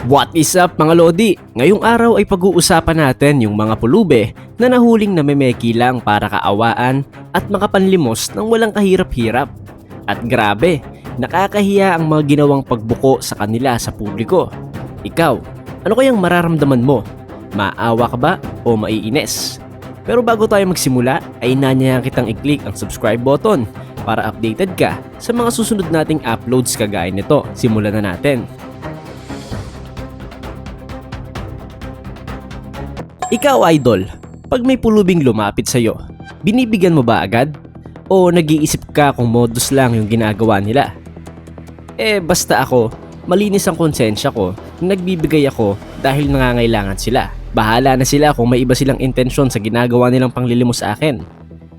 What is up mga Lodi? Ngayong araw ay pag-uusapan natin yung mga pulube na nahuling namemeki lang para kaawaan at makapanlimos ng walang kahirap-hirap. At grabe, nakakahiya ang mga ginawang pagbuko sa kanila sa publiko. Ikaw, ano kayang mararamdaman mo? Maawa ka ba o maiinis? Pero bago tayo magsimula, ay inanyayahan kitang i-click ang subscribe button para updated ka sa mga susunod nating uploads kagaya nito. Simulan na natin. Ikaw, idol, pag may pulubing lumapit sa'yo, binibigyan mo ba agad? O nag-iisip ka kung modus lang yung ginagawa nila? Basta ako, malinis ang konsensya ko na nagbibigay ako dahil nangangailangan sila. Bahala na sila kung may iba silang intensyon sa ginagawa nilang panglilimos sa akin.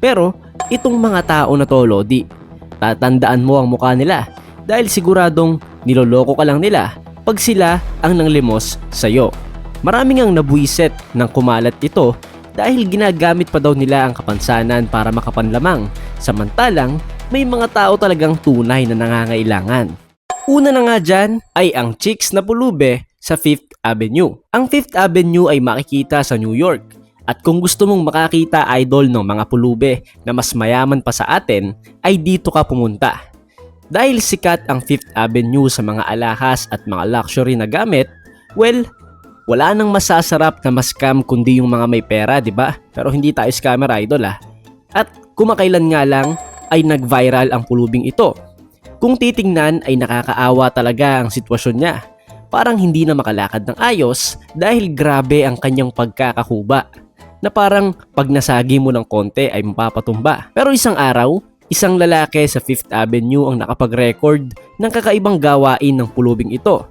Pero, itong mga tao na to, Lodi, tatandaan mo ang mukha nila dahil siguradong niloloko ka lang nila pag sila ang nanglimos sa'yo. Maraming ang nabuwiset ng kumalat ito dahil ginagamit pa daw nila ang kapansanan para makapanlamang, samantalang may mga tao talagang tunay na nangangailangan. Una na nga dyan ay ang chicks na pulube sa 5th Avenue. Ang 5th Avenue ay makikita sa New York. At kung gusto mong makakita, idol, ng mga pulube na mas mayaman pa sa atin, ay dito ka pumunta. Dahil sikat ang 5th Avenue sa mga alahas at mga luxury na gamit, well, wala nang masasarap na ma-scam kundi yung mga may pera, di ba? Pero hindi tayo scammer, idol, At kumakailan nga lang ay nag-viral ang pulubing ito. Kung titingnan ay nakakaawa talaga ang sitwasyon niya. Parang hindi na makalakad ng ayos dahil grabe ang kanyang pagkakakuba. Na parang pag nasagi mo ng konti ay mapapatumba. Pero isang araw, isang lalaki sa 5th Avenue ang nakapag-record ng kakaibang gawain ng pulubing ito.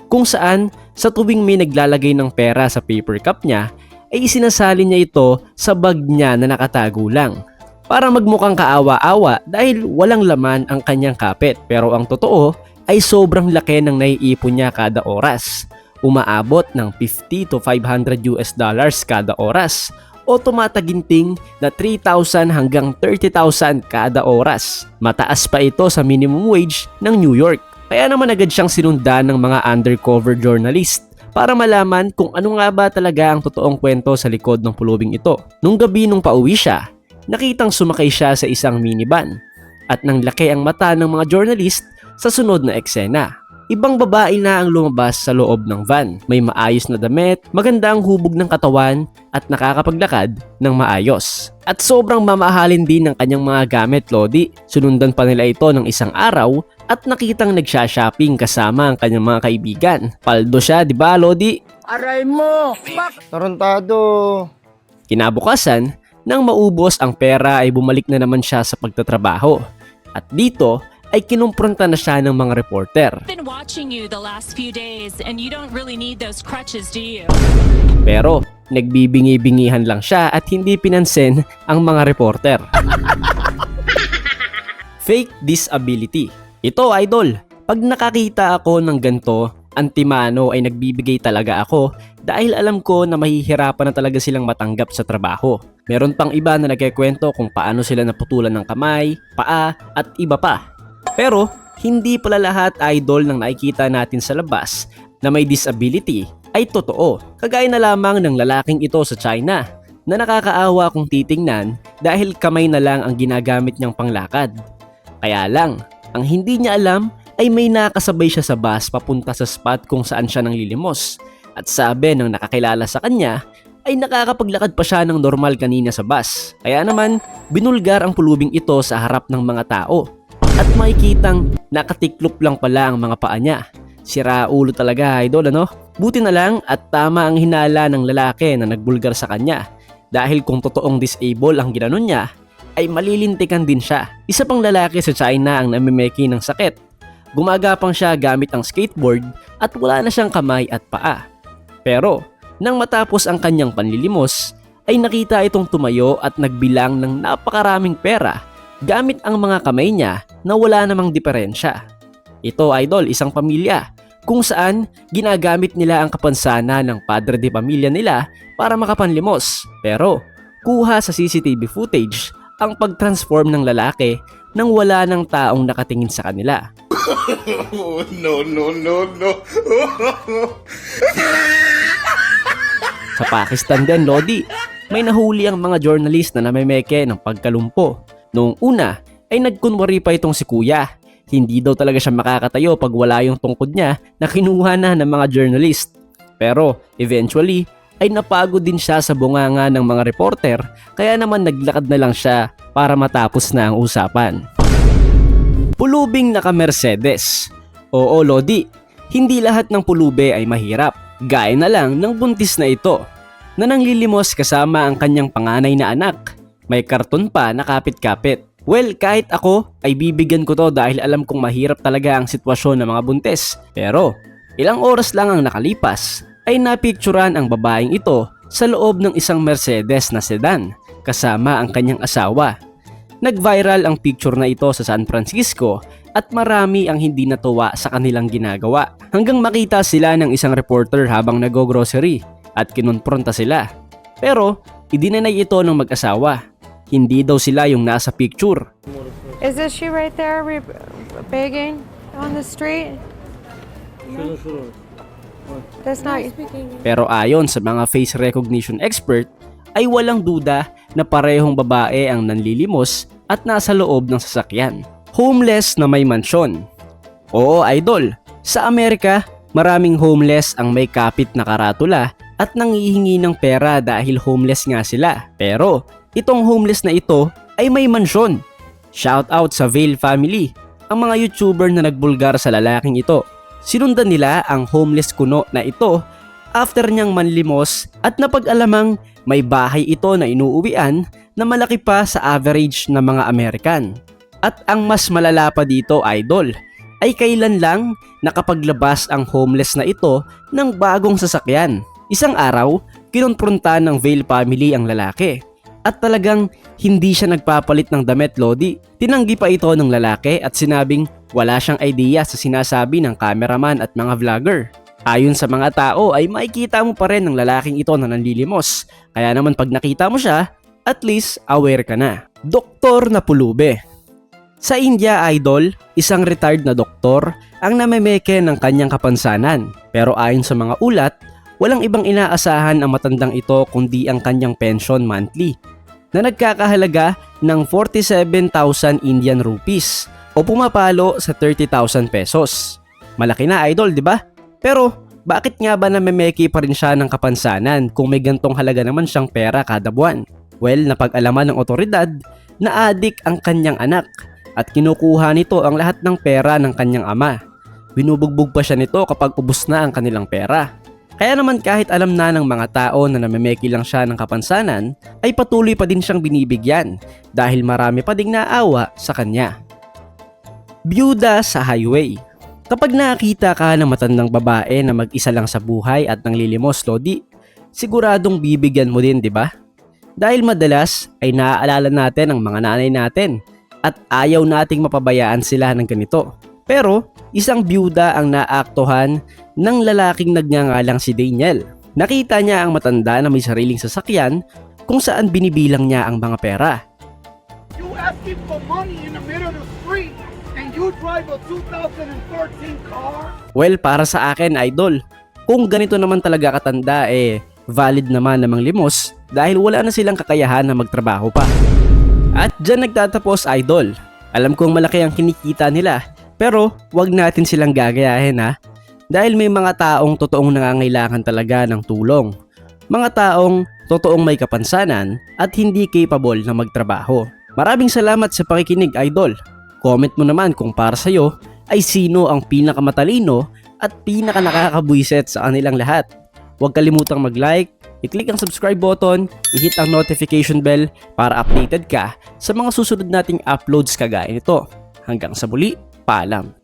Kung saan, sa tuwing may naglalagay ng pera sa paper cup niya, ay isinasali niya ito sa bag niya na nakatago lang. Para magmukhang kaawa-awa dahil walang laman ang kanyang kapit. Pero ang totoo ay sobrang laki ng naiipon niya kada oras. Umaabot ng $50 to $500 kada oras o tumataginting na 3,000 hanggang 30,000 kada oras. Mataas pa ito sa minimum wage ng New York. Kaya naman agad siyang sinundan ng mga undercover journalist para malaman kung ano nga ba talaga ang totoong kwento sa likod ng pulubing ito. Nung gabi nung pauwi siya, nakitang sumakay siya sa isang minivan at nang laki ang mata ng mga journalist sa sunod na eksena. Ibang babae na ang lumabas sa loob ng van. May maayos na damit, maganda ang hubog ng katawan at nakakapaglakad ng maayos. At sobrang mamahalin din ng kanyang mga gamit, Lodi. Sunundan pa nila ito ng isang araw at nakitang nagsha-shopping kasama ang kanyang mga kaibigan. Paldo siya, di ba, Lodi? Aray mo! Pak! Tarantado! Kinabukasan, nang maubos ang pera ay bumalik na naman siya sa pagtatrabaho. At dito ay kinumpronta na siya ng mga reporter. Been watching you the last few days and you don't really need those crutches, do you? Pero nagbibingi-bingihan lang siya at hindi pinansin ang mga reporter. Fake disability. Ito, idol, pag nakakita ako ng ganto, antimano ay nagbibigay talaga ako dahil alam ko na mahihirapan na talaga silang matanggap sa trabaho. Meron pang iba na nagkikwento kung paano sila naputulan ng kamay, paa at iba pa. Pero hindi pala lahat, idol, ng nakikita natin sa labas na may disability ay totoo. Kagaya na lamang ng lalaking ito sa China na nakakaawa kung titingnan dahil kamay na lang ang ginagamit niyang panglakad. Kaya lang, ang hindi niya alam ay may nakasabay siya sa bus papunta sa spot kung saan siya nanglilimos. At sabi ng nakakilala sa kanya ay nakakapaglakad pa siya ng normal kanina sa bus. Kaya naman, binulgar ang pulubing ito sa harap ng mga tao. At makikitang nakatiklop lang pala ang mga paa niya. Sira ulo talaga, idol, ano? Buti na lang at tama ang hinala ng lalaki na nagbulgar sa kanya. Dahil kung totoong disable ang ginanon niya, ay malilintikan din siya. Isa pang lalaki sa China ang namimeki ng sakit. Gumagapang siya gamit ang skateboard at wala na siyang kamay at paa. Pero, nang matapos ang kanyang panlilimos, ay nakita itong tumayo at nagbilang ng napakaraming pera gamit ang mga kamay niya na wala namang diferensya. Ito, idol, isang pamilya kung saan ginagamit nila ang kapansana ng padre de pamilya nila para makapanlimos. Pero kuha sa CCTV footage ang pag-transform ng lalaki nang wala ng taong nakatingin sa kanila. Oh, no, no, no, no. Sa Pakistan din, Lodi, may nahuli ang mga journalist na namemeke ng pagkalumpo. Noong una ay nagkunwari pa itong si Kuya. Hindi daw talaga siya makakatayo pag wala yung tungkod niya na kinuha na ng mga journalist. Pero eventually ay napagod din siya sa bunganga ng mga reporter, kaya naman naglakad na lang siya para matapos na ang usapan. Pulubing naka-Mercedes. Oo, Lodi, hindi lahat ng pulube ay mahirap. Gaya na lang ng buntis na ito, na nanglilimos kasama ang kanyang panganay na anak. May karton pa na kapit-kapit. Well, kahit ako ay bibigyan ko to dahil alam kong mahirap talaga ang sitwasyon ng mga buntis. Pero ilang oras lang ang nakalipas ay napicturan ang babaeng ito sa loob ng isang Mercedes na sedan kasama ang kanyang asawa. Nag-viral ang picture na ito sa San Francisco at marami ang hindi natuwa sa kanilang ginagawa hanggang makita sila ng isang reporter habang nag-grocery at kinonfronta sila. Pero idinanay ito ng mag-asawa. Hindi daw sila yung nasa picture. Is this she right there begging on the street? That's not. Pero ayon sa mga face recognition expert ay walang duda na parehong babae ang nanlilimos at nasa loob ng sasakyan. Homeless na may mansyon. Oo, idol, sa Amerika maraming homeless ang may kapit na karatula at nangihingi ng pera dahil homeless nga sila. Pero itong homeless na ito ay may mansyon. Shout out sa Vale family, ang mga YouTuber na nagbulgar sa lalaking ito. Sinundan nila ang homeless kuno na ito after niyang manlimos at napag-alamang may bahay ito na inuuwian na malaki pa sa average ng mga American. At ang mas malala pa dito, idol, ay kailan lang nakapaglabas ang homeless na ito ng bagong sasakyan. Isang araw, kinonfronta ng Vale family ang lalaki. At talagang hindi siya nagpapalit ng damit, Lodi. Tinanggi pa ito ng lalaki at sinabing wala siyang idea sa sinasabi ng cameraman at mga vlogger. Ayon sa mga tao ay makikita mo pa rin ng lalaking ito na nanlilimos. Kaya naman pag nakita mo siya, at least aware ka na. Doktor na pulube. Sa India, idol, isang retired na doktor ang namemeke ng kanyang kapansanan. Pero ayon sa mga ulat, walang ibang inaasahan ang matandang ito kundi ang kanyang pension monthly na nagkakahalaga ng 47,000 Indian rupees o pumapalo sa 30,000 pesos. Malaki na, idol, di ba? Pero bakit nga ba namemeki pa rin siya ng kapansanan kung may gantong halaga naman siyang pera kada buwan? Well, napag-alaman ng otoridad na adik ang kanyang anak at kinukuha nito ang lahat ng pera ng kanyang ama. Binubugbog pa siya nito kapag ubos na ang kanilang pera. Kaya naman kahit alam na ng mga tao na namemeki lang siya ng kapansanan, ay patuloy pa din siyang binibigyan dahil marami pa ding naawa sa kanya. Byuda sa highway. Kapag nakakita ka ng matandang babae na mag-isa lang sa buhay at nanglilimos, Lodi, siguradong bibigyan mo din, di ba? Dahil madalas ay naaalala natin ang mga nanay natin at ayaw nating mapabayaan sila ng ganito. Pero isang byuda ang naaktuhan ng lalaking nagngangalang si Daniel. Nakita niya ang matanda na may sariling sasakyan kung saan binibilang niya ang mga pera. You asking for money in the middle of the street and you drive a 2013 car? Well, para sa akin, idol, kung ganito naman talaga katanda, valid naman namang limos dahil wala na silang kakayahan na magtrabaho pa. At dyan nagtatapos, idol. Alam kong malaki ang kinikita nila, pero wag natin silang gagayahin ha. Dahil may mga taong totoong nangangailangan talaga ng tulong. Mga taong totoong may kapansanan at hindi capable na magtrabaho. Maraming salamat sa pakikinig, idol. Comment mo naman kung para sa'yo ay sino ang pinakamatalino at pinaka nakakabwiset sa kanilang lahat. Huwag kalimutang mag-like, i-click ang subscribe button, i-hit ang notification bell para updated ka sa mga susunod nating uploads kagaya nito. Hanggang sa muli, paalam.